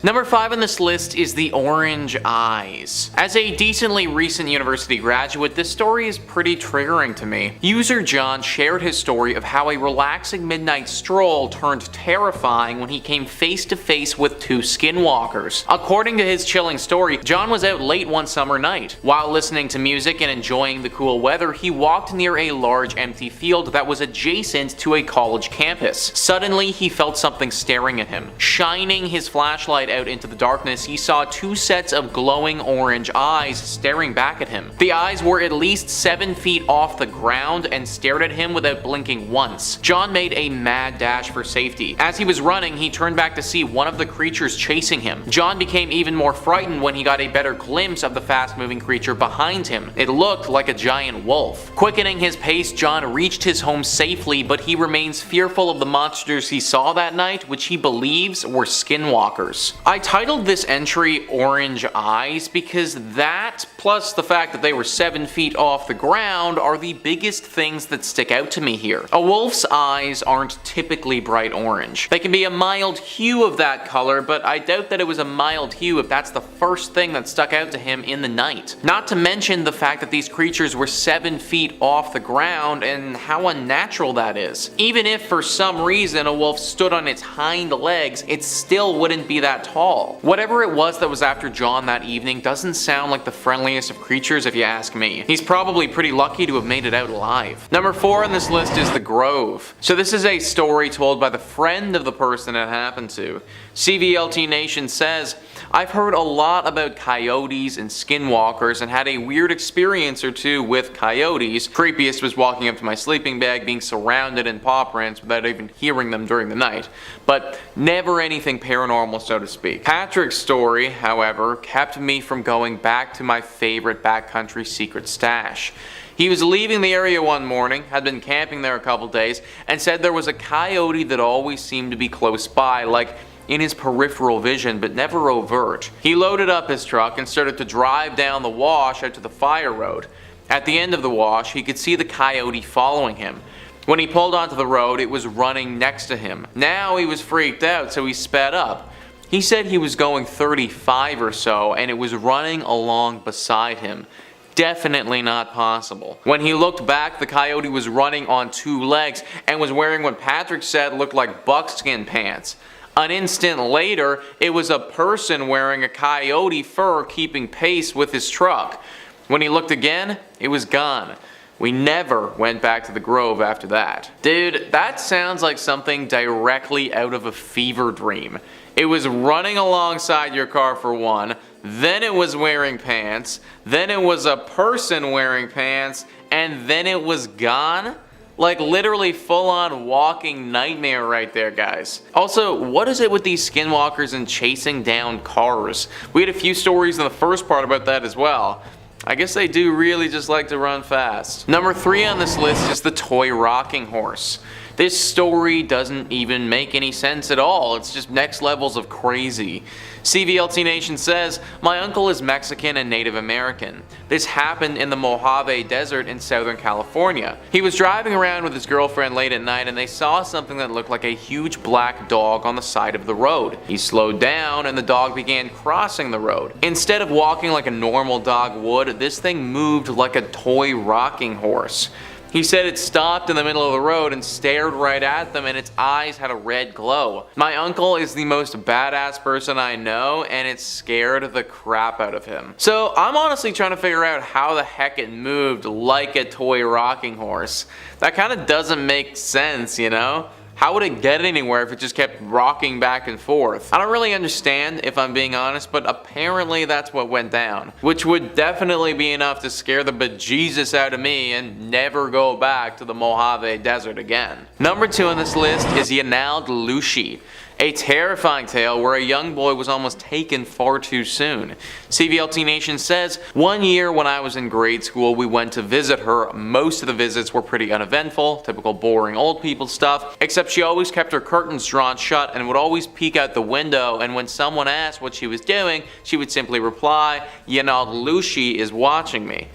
Number 5 on this list is the orange eyes. As a decently recent university graduate, this story is pretty triggering to me. User John shared his story of how a relaxing midnight stroll turned terrifying when he came face to face with two skinwalkers. According to his chilling story, John was out late one summer night. While listening to music and enjoying the cool weather, he walked near a large empty field that was adjacent to a college campus. Suddenly, he felt something staring at him. Shining his flashlight out into the darkness, he saw two sets of glowing orange eyes staring back at him. The eyes were at least 7 feet off the ground and stared at him without blinking once. John made a mad dash for safety. As he was running, he turned back to see one of the creatures chasing him. John became even more frightened when he got a better glimpse of the fast-moving creature behind him. It looked like a giant wolf. Quickening his pace, John reached his home safely, but he remains fearful of the monsters he saw that night, which he believes were skinwalkers. I titled this entry Orange Eyes because that, plus the fact that they were 7 feet off the ground, are the biggest things that stick out to me here. A wolf's eyes aren't typically bright orange. They can be a mild hue of that color, but I doubt that it was a mild hue if that's the first thing that stuck out to him in the night. Not to mention the fact that these creatures were 7 feet off the ground and how unnatural that is. Even if for some reason a wolf stood on its hind legs, it still wouldn't be that tall. Whatever it was that was after John that evening doesn't sound like the friendliest of creatures if you ask me. He's probably pretty lucky to have made it out alive. Number 4 on this list is the Grove. So this is a story told by the friend of the person it happened to. CVLT Nation says, I've heard a lot about coyotes and skinwalkers and had a weird experience or two with coyotes. Creepiest was walking up to my sleeping bag being surrounded in paw prints without even hearing them during the night. But never anything paranormal, so to speak. Patrick's story, however, kept me from going back to my favorite backcountry secret stash. He was leaving the area one morning, had been camping there a couple days, and said there was a coyote that always seemed to be close by, like in his peripheral vision, but never overt. He loaded up his truck and started to drive down the wash out to the fire road. At the end of the wash, he could see the coyote following him. When he pulled onto the road, it was running next to him. Now he was freaked out, so he sped up. He said he was going 35 or so, and it was running along beside him. Definitely not possible. When he looked back, the coyote was running on 2 legs and was wearing what Patrick said looked like buckskin pants. An instant later, it was a person wearing a coyote fur keeping pace with his truck. When he looked again, it was gone. We never went back to the Grove after that. Dude, that sounds like something directly out of a fever dream. It was running alongside your car for one, then it was wearing pants, then it was a person wearing pants, and then it was gone? Like literally full-on walking nightmare right there, guys. Also, what is it with these skinwalkers and chasing down cars? We had a few stories in the first part about that as well. I guess they do really just like to run fast. Number 3 on this list is the toy rocking horse. This story doesn't even make any sense at all. It's just next levels of crazy. CVLT Nation says, my uncle is Mexican and Native American. This happened in the Mojave Desert in Southern California. He was driving around with his girlfriend late at night and they saw something that looked like a huge black dog on the side of the road. He slowed down and the dog began crossing the road. Instead of walking like a normal dog would, this thing moved like a toy rocking horse. He said it stopped in the middle of the road and stared right at them and its eyes had a red glow. My uncle is the most badass person I know and it scared the crap out of him. So I'm honestly trying to figure out how the heck it moved like a toy rocking horse. That kind of doesn't make sense, you know? How would it get anywhere if it just kept rocking back and forth? I don't really understand if I'm being honest, but apparently that's what went down. Which would definitely be enough to scare the bejesus out of me and never go back to the Mojave Desert again. Number 2 on this list is Yanal Lushi. A terrifying tale where a young boy was almost taken far too soon. CVLT Nation says, one year when I was in grade school, we went to visit her. Most of the visits were pretty uneventful, typical boring old people stuff, except she always kept her curtains drawn shut and would always peek out the window, and when someone asked what she was doing, she would simply reply, Yanal Lushi is watching me.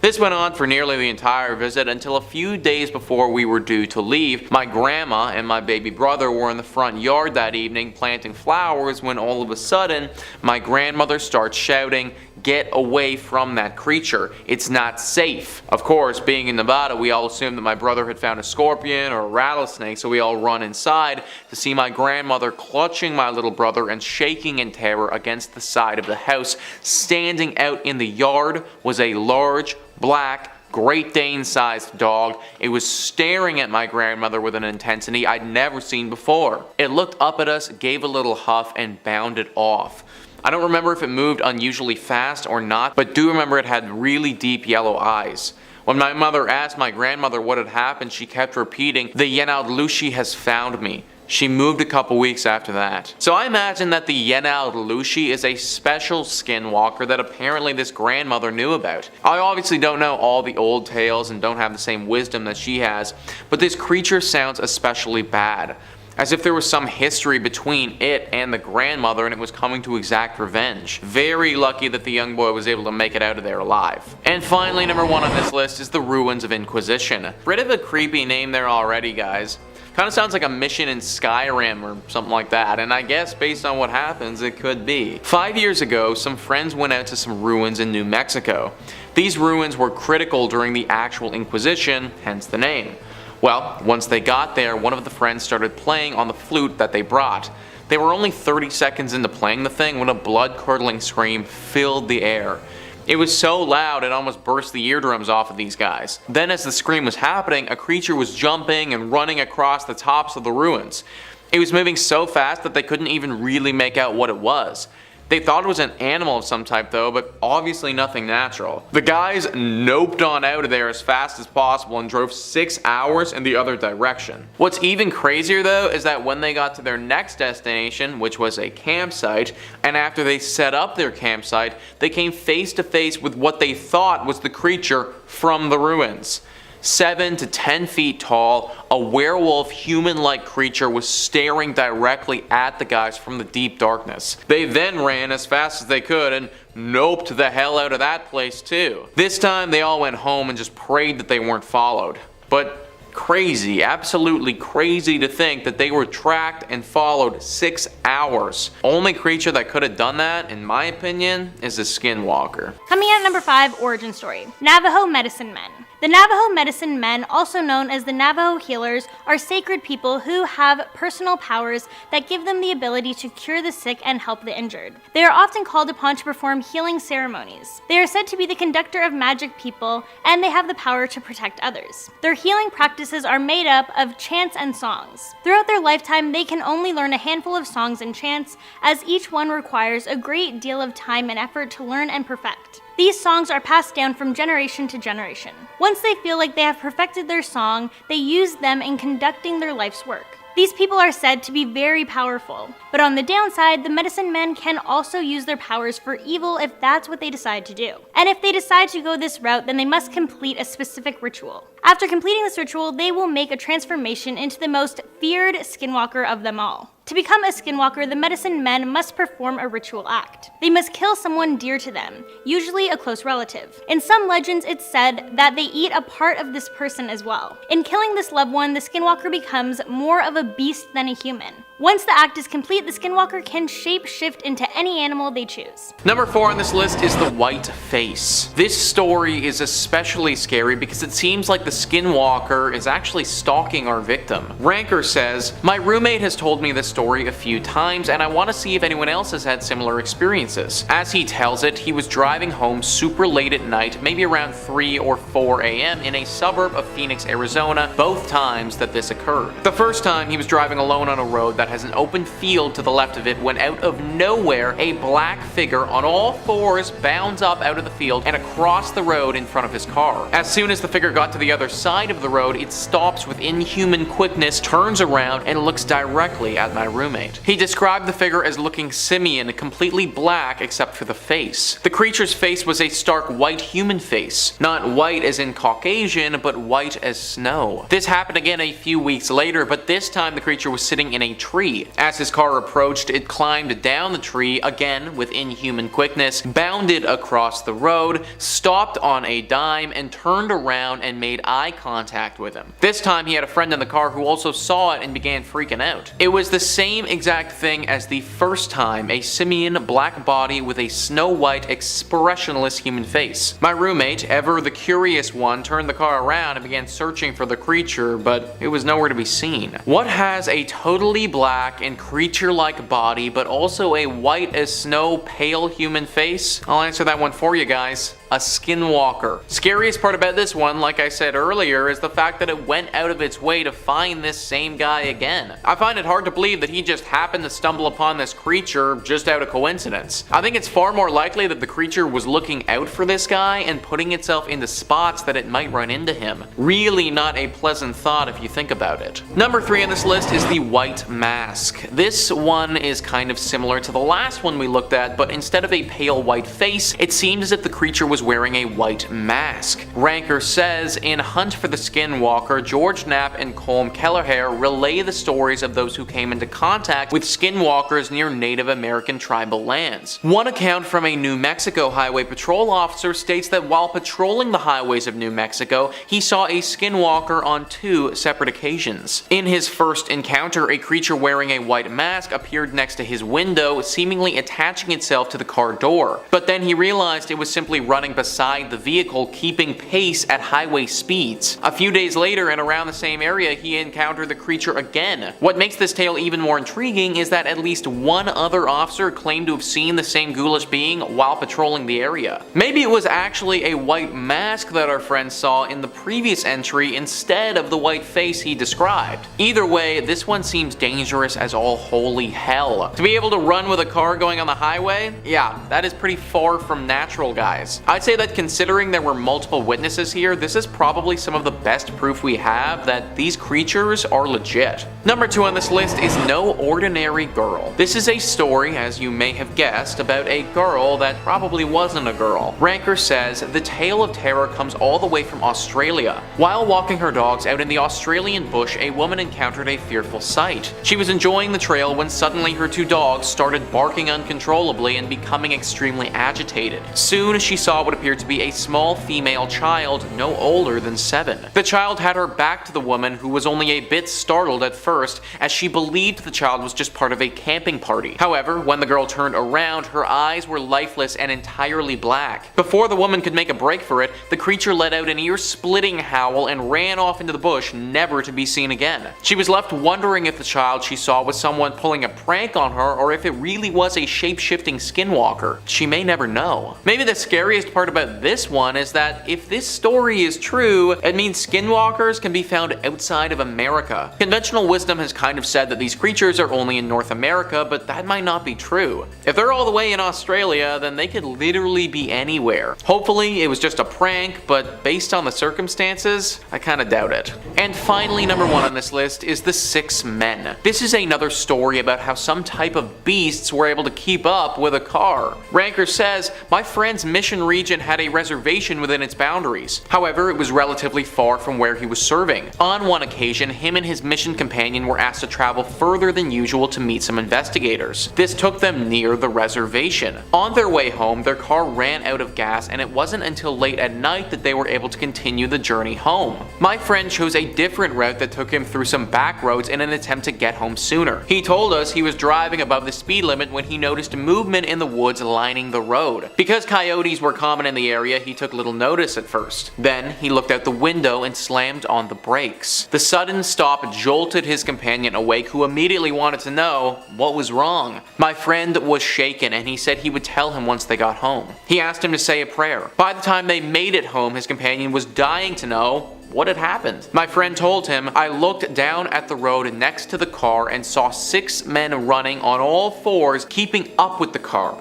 This went on for nearly the entire visit until a few days before we were due to leave. My grandma and my baby brother were in the front yard that evening planting flowers when all of a sudden my grandmother starts shouting, "Get away from that creature. It's not safe." Of course, being in Nevada, we all assumed that my brother had found a scorpion or a rattlesnake, so we all run inside to see my grandmother clutching my little brother and shaking in terror against the side of the house. Standing out in the yard was a large, black, Great Dane-sized dog. It was staring at my grandmother with an intensity I'd never seen before. It looked up at us, gave a little huff, and bounded off. I don't remember if it moved unusually fast or not, but do remember it had really deep yellow eyes. When my mother asked my grandmother what had happened, she kept repeating, "The Yenaldlushi has found me." She moved a couple weeks after that. So I imagine that the Yenaldlushi is a special skinwalker that apparently this grandmother knew about. I obviously don't know all the old tales and don't have the same wisdom that she has, but this creature sounds especially bad. As if there was some history between it and the grandmother and it was coming to exact revenge. Very lucky that the young boy was able to make it out of there alive. And finally, number 1 on this list is the ruins of Inquisition. Bit of a creepy name there already, guys. Kind of sounds like a mission in Skyrim or something like that, and I guess based on what happens, it could be. 5 years ago, some friends went out to some ruins in New Mexico. These ruins were critical during the actual Inquisition, hence the name. Well, once they got there, one of the friends started playing on the flute that they brought. They were only 30 seconds into playing the thing when a blood-curdling scream filled the air. It was so loud it almost burst the eardrums off of these guys. Then as the scream was happening, a creature was jumping and running across the tops of the ruins. It was moving so fast that they couldn't even really make out what it was. They thought it was an animal of some type though, but obviously nothing natural. The guys noped on out of there as fast as possible and drove 6 hours in the other direction. What's even crazier though is that when they got to their next destination, which was a campsite, and after they set up their campsite, they came face to face with what they thought was the creature from the ruins. 7 to 10 feet tall, a werewolf human-like creature was staring directly at the guys from the deep darkness. They then ran as fast as they could and noped the hell out of that place too. This time they all went home and just prayed that they weren't followed. But crazy, absolutely crazy to think that they were tracked and followed 6 hours. Only creature that could have done that, in my opinion, is a skinwalker. Coming in at number 5, origin story. Navajo Medicine Men. The Navajo Medicine Men, also known as the Navajo Healers, are sacred people who have personal powers that give them the ability to cure the sick and help the injured. They are often called upon to perform healing ceremonies. They are said to be the conductor of magic people, and they have the power to protect others. Their healing practices are made up of chants and songs. Throughout their lifetime, they can only learn a handful of songs and chants, as each one requires a great deal of time and effort to learn and perfect. These songs are passed down from generation to generation. Once they feel like they have perfected their song, they use them in conducting their life's work. These people are said to be very powerful, but on the downside, the medicine men can also use their powers for evil if that's what they decide to do. And if they decide to go this route, then they must complete a specific ritual. After completing this ritual, they will make a transformation into the most feared skinwalker of them all. To become a skinwalker, the medicine men must perform a ritual act. They must kill someone dear to them, usually a close relative. In some legends, it's said that they eat a part of this person as well. In killing this loved one, the skinwalker becomes more of a beast than a human. Once the act is complete, the skinwalker can shape-shift into any animal they choose. Number 4 on this list is the White Face. This story is especially scary because it seems like the skinwalker is actually stalking our victim. Ranker says, "My roommate has told me this story a few times and I want to see if anyone else has had similar experiences. As he tells it, he was driving home super late at night, maybe around 3 or 4 a.m. in a suburb of Phoenix, Arizona, both times that this occurred. The first time he was driving alone on a road that has an open field to the left of it when out of nowhere a black figure on all fours bounds up out of the field and across the road in front of his car. As soon as the figure got to the other side of the road, it stops with inhuman quickness, turns around, and looks directly at my roommate. He described the figure as looking simian, completely black except for the face. The creature's face was a stark white human face. Not white as in Caucasian, but white as snow. This happened again a few weeks later, but this time the creature was sitting in a tree. As his car approached, it climbed down the tree, again with inhuman quickness, bounded across the road, stopped on a dime, and turned around and made eye contact with him. This time he had a friend in the car who also saw it and began freaking out. It was the same exact thing as the first time, a simian black body with a snow-white expressionless human face. My roommate, ever the curious one, turned the car around and began searching for the creature, but it was nowhere to be seen. What has a totally black and creature-like body but also a white as snow pale human face? I'll answer that one for you guys. A skinwalker. Scariest part about this one, like I said earlier, is the fact that it went out of its way to find this same guy again. I find it hard to believe that he just happened to stumble upon this creature just out of coincidence. I think it's far more likely that the creature was looking out for this guy and putting itself into spots that it might run into him. Really not a pleasant thought if you think about it. Number 3 on this list is the white mask. This one is kind of similar to the last one we looked at, but instead of a pale white face, it seemed as if the creature was wearing a white mask. Ranker says, in Hunt for the Skinwalker, George Knapp and Colm Kelleher relay the stories of those who came into contact with skinwalkers near Native American tribal lands. One account from a New Mexico highway patrol officer states that while patrolling the highways of New Mexico, he saw a skinwalker on 2 separate occasions. In his first encounter, a creature wearing a white mask appeared next to his window, seemingly attaching itself to the car door. But then he realized it was simply running beside the vehicle, keeping pace at highway speeds. A few days later, and around the same area, he encountered the creature again. What makes this tale even more intriguing is that at least one other officer claimed to have seen the same ghoulish being while patrolling the area. Maybe it was actually a white mask that our friend saw in the previous entry instead of the white face he described. Either way, this one seems dangerous as all holy hell. To be able to run with a car going on the highway? Yeah, that is pretty far from natural, guys. I'd say that considering there were multiple witnesses here, this is probably some of the best proof we have that these creatures are legit. Number 2 on this list is No Ordinary Girl. This is a story, as you may have guessed, about a girl that probably wasn't a girl. Ranker says, the tale of terror comes all the way from Australia. While walking her dogs out in the Australian bush, a woman encountered a fearful sight. She was enjoying the trail when suddenly her 2 dogs started barking uncontrollably and becoming extremely agitated. Soon she saw what appeared to be a small female child no older than 7. The child had her back to the woman, who was only a bit startled at first, as she believed the child was just part of a camping party. However, when the girl turned around, her eyes were lifeless and entirely black. Before the woman could make a break for it, the creature let out an ear-splitting howl and ran off into the bush, never to be seen again. She was left wondering if the child she saw was someone pulling a prank on her or if it really was a shape-shifting skinwalker. She may never know. Maybe the scariest part about this one is that if this story is true, it means skinwalkers can be found outside of America. Conventional wisdom has kind of said that these creatures are only in North America, but that might not be true. If they're all the way in Australia, then they could literally be anywhere. Hopefully it was just a prank, but based on the circumstances, I kinda doubt it. And finally, number 1 on this list is the 6 Men. This is another story about how some type of beasts were able to keep up with a car. Ranker says, my friend's mission region had a reservation within its boundaries. However, it was relatively far from where he was serving. On one occasion, him and his mission companion were asked to travel further than usual to meet some investigators. This took them near the reservation. On their way home, their car ran out of gas, and it wasn't until late at night that they were able to continue the journey home. My friend chose a different route that took him through some back roads in an attempt to get home sooner. He told us he was driving above the speed limit when he noticed movement in the woods lining the road. Because coyotes were common in the area, he took little notice at first. Then he looked out the window and slammed on the brakes. The sudden stop jolted his companion awake, who immediately wanted to know what was wrong. My friend was shaken, and he said he would tell him once they got home. He asked him to say a prayer. By the time they made it home, his companion was dying to know what had happened. My friend told him, I looked down at the road next to the car and saw 6 men running on all 4s, keeping up with the car.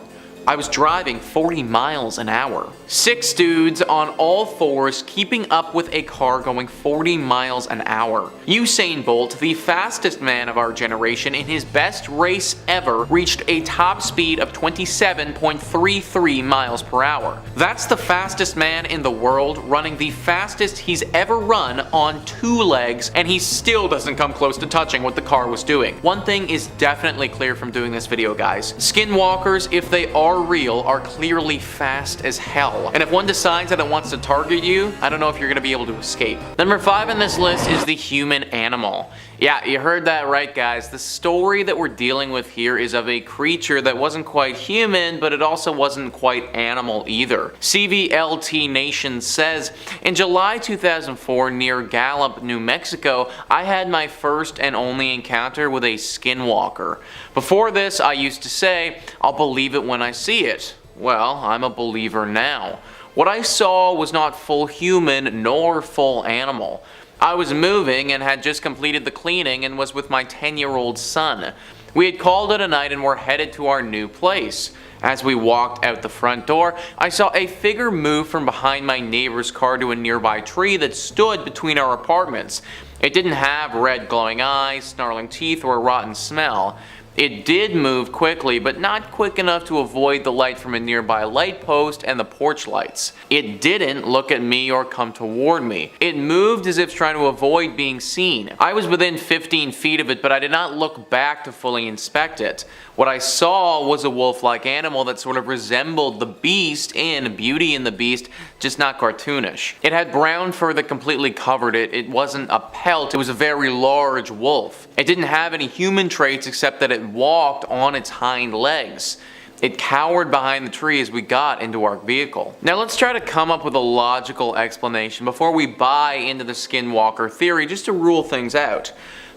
I was driving 40 miles an hour. 6 dudes on all fours keeping up with a car going 40 miles an hour. Usain Bolt, the fastest man of our generation in his best race ever, reached a top speed of 27.33 miles per hour. That's the fastest man in the world running the fastest he's ever run on 2 legs, and he still doesn't come close to touching what the car was doing. One thing is definitely clear from doing this video, guys. Skinwalkers, if they are real, are clearly fast as hell. And if one decides that it wants to target you, I don't know if you're going to be able to escape. Number 5 on this list is the human animal. Yeah, you heard that right, guys. The story that we're dealing with here is of a creature that wasn't quite human, but it also wasn't quite animal either. CVLT Nation says, in July 2004 near Gallup, New Mexico, I had my first and only encounter with a skinwalker. Before this, I used to say, I'll believe it when I see it. Well, I'm a believer now. What I saw was not full human nor full animal. I was moving and had just completed the cleaning and was with my 10-year-old son. We had called it a night and were headed to our new place. As we walked out the front door, I saw a figure move from behind my neighbor's car to a nearby tree that stood between our apartments. It didn't have red glowing eyes, snarling teeth, or a rotten smell. It did move quickly, but not quick enough to avoid the light from a nearby light post and the porch lights. It didn't look at me or come toward me. It moved as if trying to avoid being seen. I was within 15 feet of it, but I did not look back to fully inspect it. What I saw was a wolf-like animal that sort of resembled the Beast in Beauty and the Beast, just not cartoonish. It had brown fur that completely covered it. It wasn't a pelt, it was a very large wolf. It didn't have any human traits except that it walked on its hind legs. It cowered behind the tree as we got into our vehicle. Now let's try to come up with a logical explanation before we buy into the skinwalker theory, just to rule things out.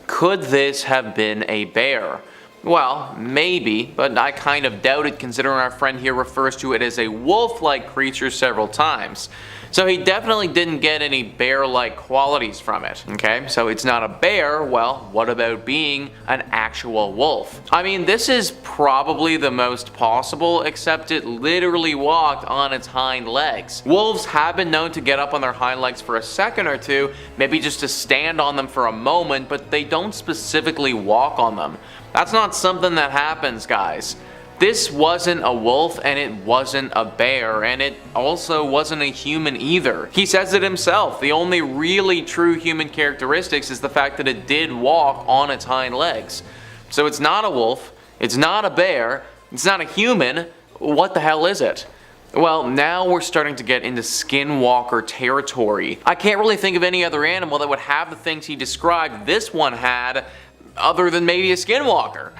Could this have been a bear? Well, maybe, but I kind of doubt it considering our friend here refers to it as a wolf-like creature several times. So he definitely didn't get any bear-like qualities from it, okay? So it's not a bear, well, what about being an actual wolf? I mean, this is probably the most possible, except it literally walked on its hind legs. Wolves have been known to get up on their hind legs for a second or two, maybe just to stand on them for a moment, but they don't specifically walk on them. That's not something that happens, guys. This wasn't a wolf, and it wasn't a bear, and it also wasn't a human either. He says it himself. The only really true human characteristics is the fact that it did walk on its hind legs. So it's not a wolf, it's not a bear, it's not a human. What the hell is it? Well, now we're starting to get into skinwalker territory. I can't really think of any other animal that would have the things he described this one had, other than maybe a skinwalker.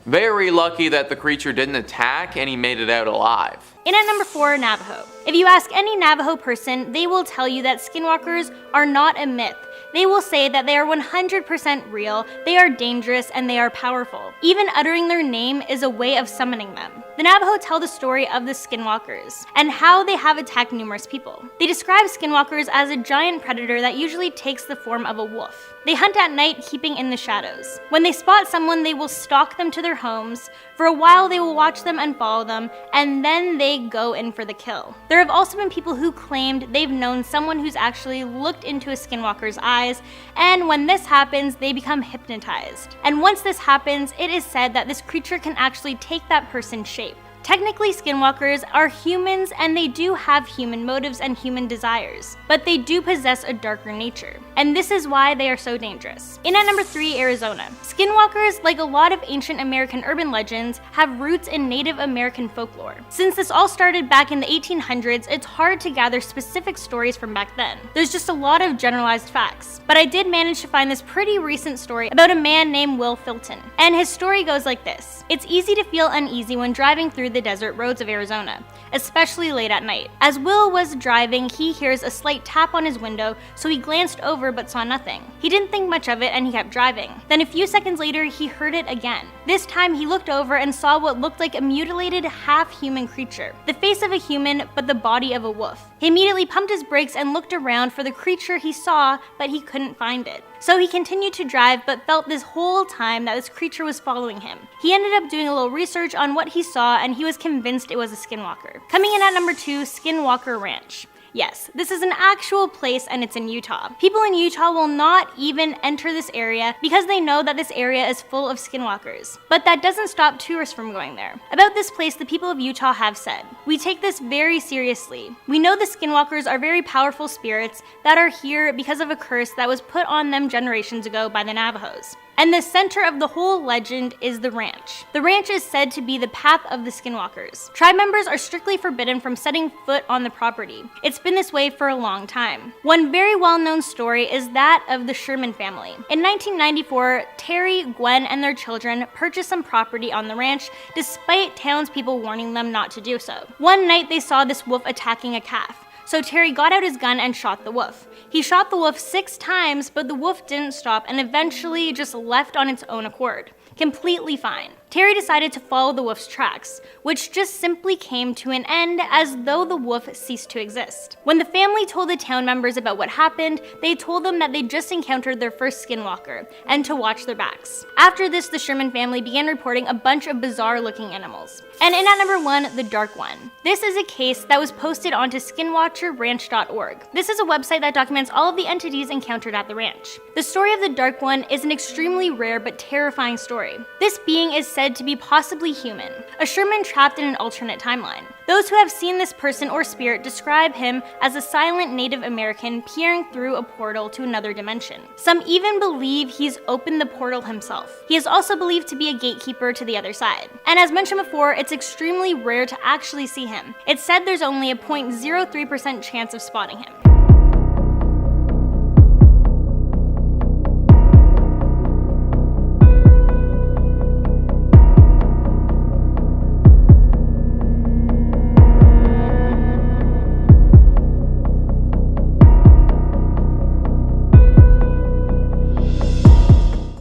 Very lucky that the creature didn't attack and he made it out alive. In at number 4, Navajo. If you ask any Navajo person, they will tell you that skinwalkers are not a myth. They will say that they are 100% real, they are dangerous, and they are powerful. Even uttering their name is a way of summoning them. The Navajo tell the story of the skinwalkers and how they have attacked numerous people. They describe skinwalkers as a giant predator that usually takes the form of a wolf. They hunt at night, keeping in the shadows. When they spot someone, they will stalk them to their homes. For a while, they will watch them and follow them, and then they go in for the kill. There have also been people who claimed they've known someone who's actually looked into a skinwalker's eyes, and when this happens, they become hypnotized. And once this happens, it is said that this creature can actually take that person's shape. Technically, skinwalkers are humans and they do have human motives and human desires, but they do possess a darker nature. And this is why they are so dangerous. In at number 3, Arizona. Skinwalkers, like a lot of ancient American urban legends, have roots in Native American folklore. Since this all started back in the 1800s, it's hard to gather specific stories from back then. There's just a lot of generalized facts. But I did manage to find this pretty recent story about a man named Will Filton. And his story goes like this. It's easy to feel uneasy when driving through the desert roads of Arizona, especially late at night. As Will was driving, he hears a slight tap on his window, so he glanced over but saw nothing. He didn't think much of it and he kept driving. Then a few seconds later, he heard it again. This time he looked over and saw what looked like a mutilated half-human creature. The face of a human, but the body of a wolf. He immediately pumped his brakes and looked around for the creature he saw, but he couldn't find it. So he continued to drive, but felt this whole time that this creature was following him. He ended up doing a little research on what he saw, and he was convinced it was a skinwalker. Coming in at number 2, Skinwalker Ranch. Yes, this is an actual place and it's in Utah. People in Utah will not even enter this area because they know that this area is full of skinwalkers. But that doesn't stop tourists from going there. About this place, the people of Utah have said, "We take this very seriously. We know the skinwalkers are very powerful spirits that are here because of a curse that was put on them generations ago by the Navajos." And the center of the whole legend is the ranch. The ranch is said to be the path of the skinwalkers. Tribe members are strictly forbidden from setting foot on the property. It's been this way for a long time. One very well-known story is that of the Sherman family. In 1994, Terry, Gwen, and their children purchased some property on the ranch despite townspeople warning them not to do so. One night they saw this wolf attacking a calf. So Terry got out his gun and shot the wolf. He shot the wolf 6 times, but the wolf didn't stop and eventually just left on its own accord, completely fine. Terry decided to follow the wolf's tracks, which just simply came to an end as though the wolf ceased to exist. When the family told the town members about what happened, they told them that they just encountered their first skinwalker and to watch their backs. After this, the Sherman family began reporting a bunch of bizarre-looking animals. And in at number 1, the Dark One. This is a case that was posted onto skinwalkerranch.org. This is a website that documents all of the entities encountered at the ranch. The story of the Dark One is an extremely rare but terrifying story. This being is said to be possibly human, a Sherman trapped in an alternate timeline. Those who have seen this person or spirit describe him as a silent Native American peering through a portal to another dimension. Some even believe he's opened the portal himself. He is also believed to be a gatekeeper to the other side. And as mentioned before, it's extremely rare to actually see him. It's said there's only a 0.03% chance of spotting him.